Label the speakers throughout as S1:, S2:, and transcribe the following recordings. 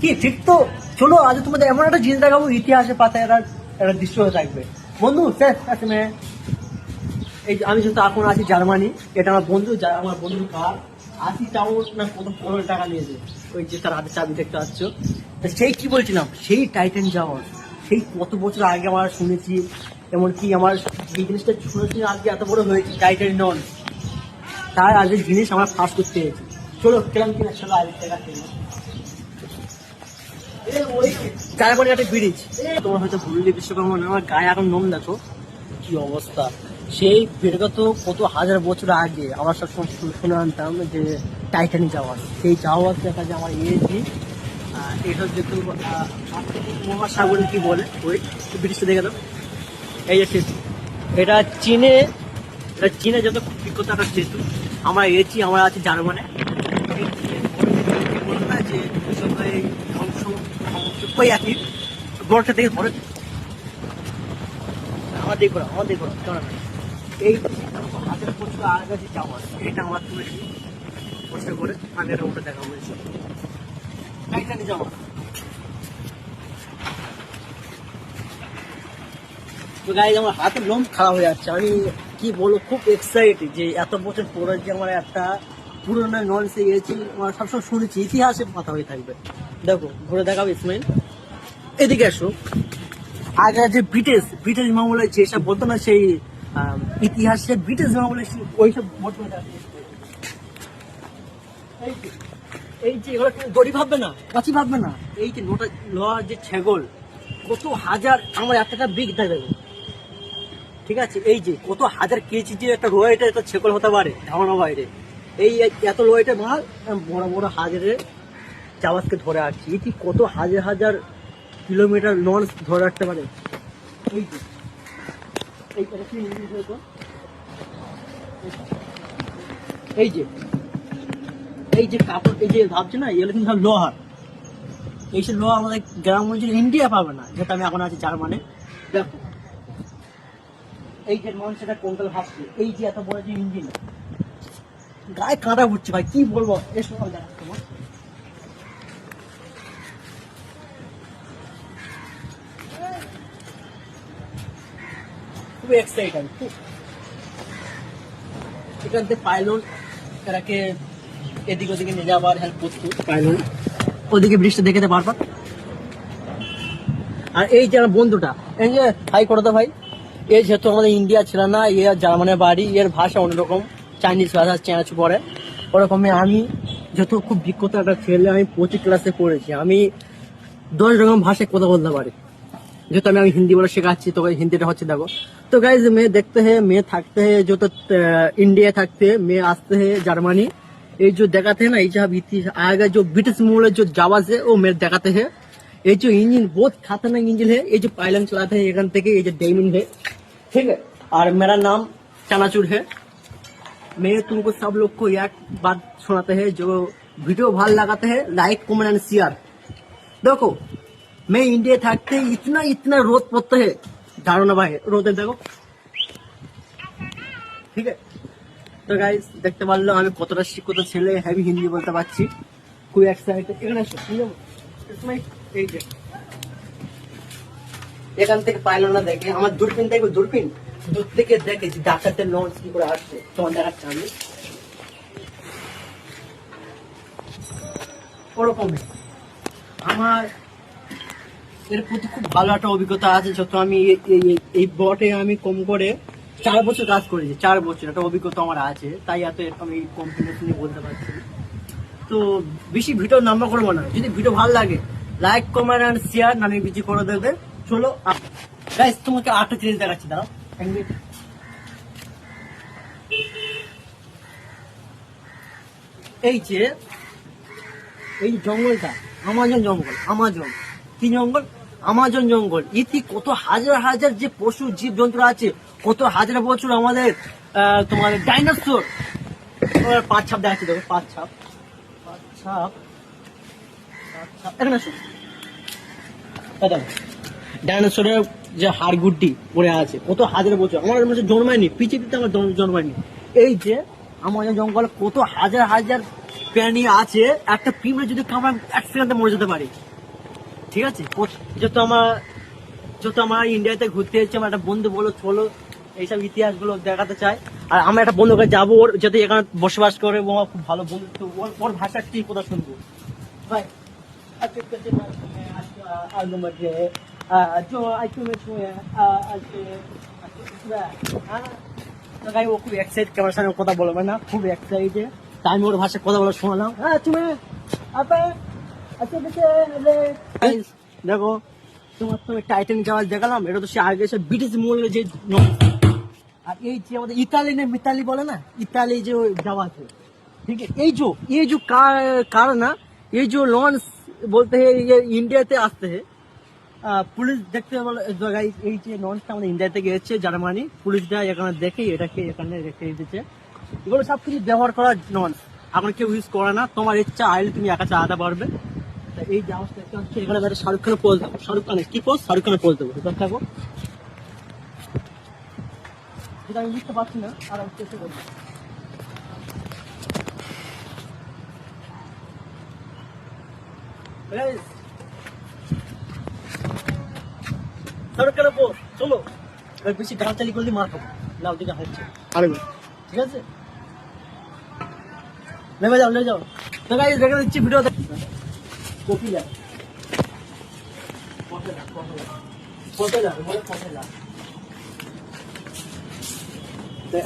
S1: কি ঠিক তো? চলো আজ তোমাদের এমন একটা জিনিস দেখাবো, ইতিহাসের পাতায় একটা দৃশ্য হয়ে থাকবে। বন্ধু এই যে আমি যেহেতু এখন আছি জার্মানি, এটা আমার বন্ধু, আমার বন্ধুর কার 80 টাউন না কত 15 টাকা নিয়েছে। ওই যে তার হাতে চাবি দেখতে পাচ্ছ। সেই কি বলছিলাম, সেই টাইটান যাওয়ার সেই কত বছর আগে আমার শুনেছি, এমনকি আমার এই জিনিসটা শুনেছি আজকে এত বড় হয়েছে টাইটান নন, তার আজকের জিনিস আমরা ফার্স্ট করতে হয়েছে। চলো কেমন কিনা, চলো আজকে টাকা খেলি। জার্মানি একটা ব্রিজ, তোমার হয়তো ভুললে বিশ্বকর্মা, আমার গায়ে এখন নোম দেখো কি অবস্থা। সেই বিগত কত হাজার বছর আগে আমরা সব শুনে আনতাম যে টাইটানিক যাওয়ার, সেই যাওয়ার দেখা যায় আমার এসি এটা যেহেতু মহাসাগরে কি বলে ওই ব্রিজটা দেখে দাও। এই যে সেতু, এটা চীনে, যত বিখ্যাত একটা সেতু। আমরা এসেছি, আমরা আছি জার্মানে। যে ধ্বংস ওই একই বরটা থেকে ধরে আমার দেখো কেমন এই হাতের প্রচুর আগে যে চাওয়া, এটা আমার তুলেছি পরিষ্কার করে, আমি এটা ওটা দেখা বলছি টাইটানিক যাওয়া। তো গাইজ আমার হাতের লোম খারাপ হয়ে যাচ্ছে, আমি কি বলবো, খুব এক্সাইটেড যে এত বছর পরে যে আমার একটা পুরোনো নলেজে গেছি। আমার সবসময় শুনেছি ইতিহাসে কথা হয়ে থাকবে। দেখো ঘুরে দেখাবো ইসমাইল, এদিকে আসো। আগে যে ব্রিটিশ মামলায় যেসব বলতো না, সেই ইতিহাসে ব্রিটিশ মামলায় ওইসব বর্তমানে এই যে এগুলো দড়ি ভাববে না, কাছি ভাববে না, এই যে লোহার যে ছেগল, কত হাজার, আমার একটা বিগ দেবে, ঠিক আছে? এই যে কত হাজার কেজি যে একটা লোহাটা একটা ছেগল হতে পারে ধারণা বাইরে। এই এত লোহাটা মাল বড় বড় হাজারের জাহাজকে ধরে আসছে, এটি কত হাজার হাজার কিলোমিটার লঞ্চ ধরে রাখতে পারে। এই যে এই যে এই যে কাপড়, এই যে ভাবছে না, এগুলো কিন্তু সব লোহার। এইসব লোহা আমাদের গ্রাম অঞ্চলে ইন্ডিয়া পাবে না, যেটা আমি এখন আছি জার্মানে। দেখো এই যে মানুষ এটা কোনকাল ভাবছে, এই যে এত বড় যে ইঞ্জিন, গায়ে কাঁটা উঠছে ভাই, কি বলবো। এর সময় দেখাচ্ছি তোমার, খুব এক্সাইটেড, খুব। এখান থেকে পাইলট এরাকে এদিক ওদিকে নিয়ে যাবার হেল্প করতো, পাইলট ওদিকে বৃষ্টি দেখতে পারবা। আর এই যে আমার বন্ধুটা, এই যে হাই করো তো ভাই, এ যেহেতু আমাদের ইন্ডিয়া ছিল না, এ জার্মানের বাড়ি, এর ভাষা অন্যরকম, চাইনিজ ভাষা চেঁচ পড়ে। ওরকমই আমি যেহেতু খুব বিখ্যাত একটা ছেলে, আমি 25 ক্লাসে পড়েছি, আমি 10 রকম ভাষায় কথা বলতে পারি। যেহেতু আমি হিন্দি বলে শেখাচ্ছি, তো হিন্দিটা হচ্ছে দেখো। तो गाइज मैं देखते हैं, मैं थकते हैं जो, तो इंडिया थकते हैं, मैं आते हैं जर्मनी। ये जो दिखाते हैं ना, ये जहाँ आएगा जो ब्रिटिश मूल जो जावाज है, वो मेरे दिखाते हैं। ये जो इंजन बहुत खतरनाक इंजन है, ये जो पायलट चलाते हैं एखान থেকে, ये जो डायमंड है, ठीक है। और मेरा नाम चनाचूर है। मैं तुमको सब लोग को एक बात सुनाते हैं, जो वीडियो भालो लगाते हैं लाइक कमेंट एंड शेयर। देखो मैं इंडिया थकते इतना रोद पड़ता है, জানো না ভাই, রোদে দেখো, ঠিক আছে। তো গাইস দেখতে পারলো আমি কতটা শিক্ষিত ছেলে, হেভি হিন্দি বলতে পারছি, খুব এক্সাইটেড। এখানে এই যে এখান থেকে পাইলো না, দেখে আমার দূরবীন দেখবে, দূর থেকে দেখে যে ডাকাতের লঞ্চ কি করে আসছে, তোমার দেখাচ্ছি আমি। ওরকমই আমার এর প্রতি খুব ভালো একটা অভিজ্ঞতা আছে। যত আমি এই বটে আমি কম করে 4 বছর কাজ করেছি, 4 বছর একটা অভিজ্ঞতা আমার আছে, তাই এত আমি কনফিডেন্স নিয়ে বলতে পারছি। তো বেশি ভিডিও নাম্বার করবো না, যদি ভিডিও ভালো লাগে লাইক কমেন্ট এন্ড শেয়ার নামে বিজি করে দেবে। চলো গাইস তোমাকে আরেকটা জিনিস দেখাচ্ছি, দাঁড়াও এক মিনিট। এই যে এই জঙ্গলটা আমাজন জঙ্গল, আমাজন কি জঙ্গল, আমাজন জঙ্গল, ইতি কত হাজার হাজার যে পশু জীব জন্তু আছে, কত হাজার বছর আমাদের তোমার ডাইনোসর, পাঁচ ছাপ দেখাচ্ছি, দেখো পাঁচ ছাপ এখানে আসো, ডাইনোসরের যে হাড়গুড্ডি পড়ে আছে, কত হাজার বছর আমার মধ্যে জন্মায়নি, পৃথিবীতে আমার জন্মায়নি। এই যে আমাজন জঙ্গল কত হাজার হাজার প্রাণী আছে একটা পিঁপড়ে যদি কামড়ায় 1 সেকেন্ডে মরে যেতে পারে। ঠিক আছে, যত আমার ইন্ডিয়াতে ঘুরতে এসেছে, আমার একটা বন্ধু বলো চলো এইসব ইতিহাস গুলো দেখাতে চাই। আর আমরা একটা বন্ধুর কাছে যাবো, ওর যাতে এখানে বসবাস করে, ও আমার খুব ভালো বন্ধু, তো ওর ভাষা কি কথা শুনবো ভাই। ও খুব এক্সাইট, ক্যামেরার সামনে কথা বলবে না, খুব এক্সাইটেড। তাই আমি ওর ভাষায় কথা বলা শোনালাম। দেখো তোমার তো টাইটানিক জাহাজ দেখালাম, এটা তো সে আগে সে ব্রিটিশ মূল্যে যে আর এই যে আমাদের ইতালি না মিতালি বলে না, ইতালি যে জাহাজ আছে, ঠিক আছে, এই যে कार ना, ये जो लॉन्च बोलते हैं ये इंडिया ते आते हैं। পুলিশ দেখতে এই যে লঞ্চটা আমাদের ইন্ডিয়া থেকে এসেছে জার্মানি, পুলিশরা এখানে দেখে এটাকে এখানে রেখে দিতেছে। এগুলো সব কিছু ব্যবহার করা লঞ্চ, এখন কেউ ইউজ করে না, তোমার ইচ্ছা আইলে তুমি একা চালাতে পারবে। এই জাহাজটা হচ্ছে এখানে শাহরুখ খানের পোজ দেবো, শাহরুখ খানের কি পোজ, শাহরুখ খানের পোজ দেবো, ঠিক থাকো। যেটা আমি বুঝতে পারছি না, আর আমি চেষ্টা করবো। শাহরুখ খানের পোজ, চলো বেশি গাড়াচালি করলে মার খাবো। লাউ দিকে হচ্ছে আরে ঠিক আছে, নেমে যাও। তো গাইস দেখে দিচ্ছি ভিডিও কপিলা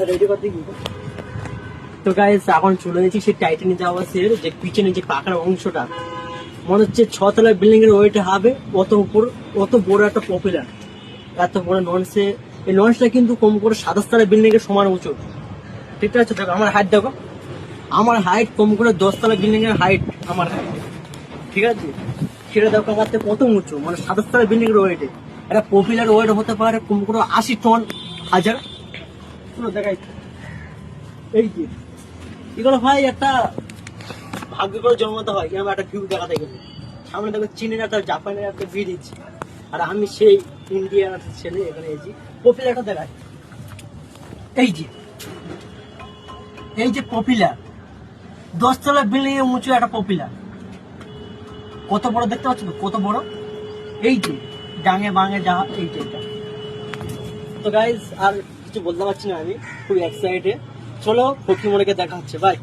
S1: রেডি করতে গিয়ে। তো গাইস এখন চলে গেছি সেই টাইটানিক জাহাজের যে পিছনে যে পাকার অংশটা, মনে হচ্ছে 6 তলার বিল্ডিং এর ওয়েট হবে, অত বড় একটা পপুলার, এত বড় লঞ্চে। এই লঞ্চটা কিন্তু কম করে 27 তলার বিল্ডিং এর সমান উঁচু, ঠিক আছে। দেখো আমার হাইট, দেখো আমার হাইট কম করে 10 তলা বিল্ডিং এর হাইট আমার হাইট, ঠিক আছে। সেটা দেখো আমার থেকে কত উঁচু, মানে 27 তলা বিল্ডিং এর ওয়েটে একটা পপুলার ওয়েট হতে পারে কম করে 80 টন হাজার। পুরো দেখাই এই যে এগুলো ভাই একটা ভাগ্য করে জন্মাতে হয়, এরকম একটা ভিউ দেখাতে গেলে। সামনে দেখো চীনের একটা জাপানের একটা ব্রিজ, আর আমি সেই ইন্ডিয়ার ছেলে এখানে এসেছি। পপুলারটা দেখায় এই যে পপুলার 10 তলা বিল্ডিং এর উঁচু একটা পপুলার, কত বড় দেখতে পাচ্ছ তো, কত বড়। এই যে ডাঙে বাঙে জাহাজ, এই যে এটা। তো গাইজ আর কিছু বলতে পারছি না, আমি খুব এক্সাইটেড। চলো ফকির মোড়ে দেখা হচ্ছে, বাই।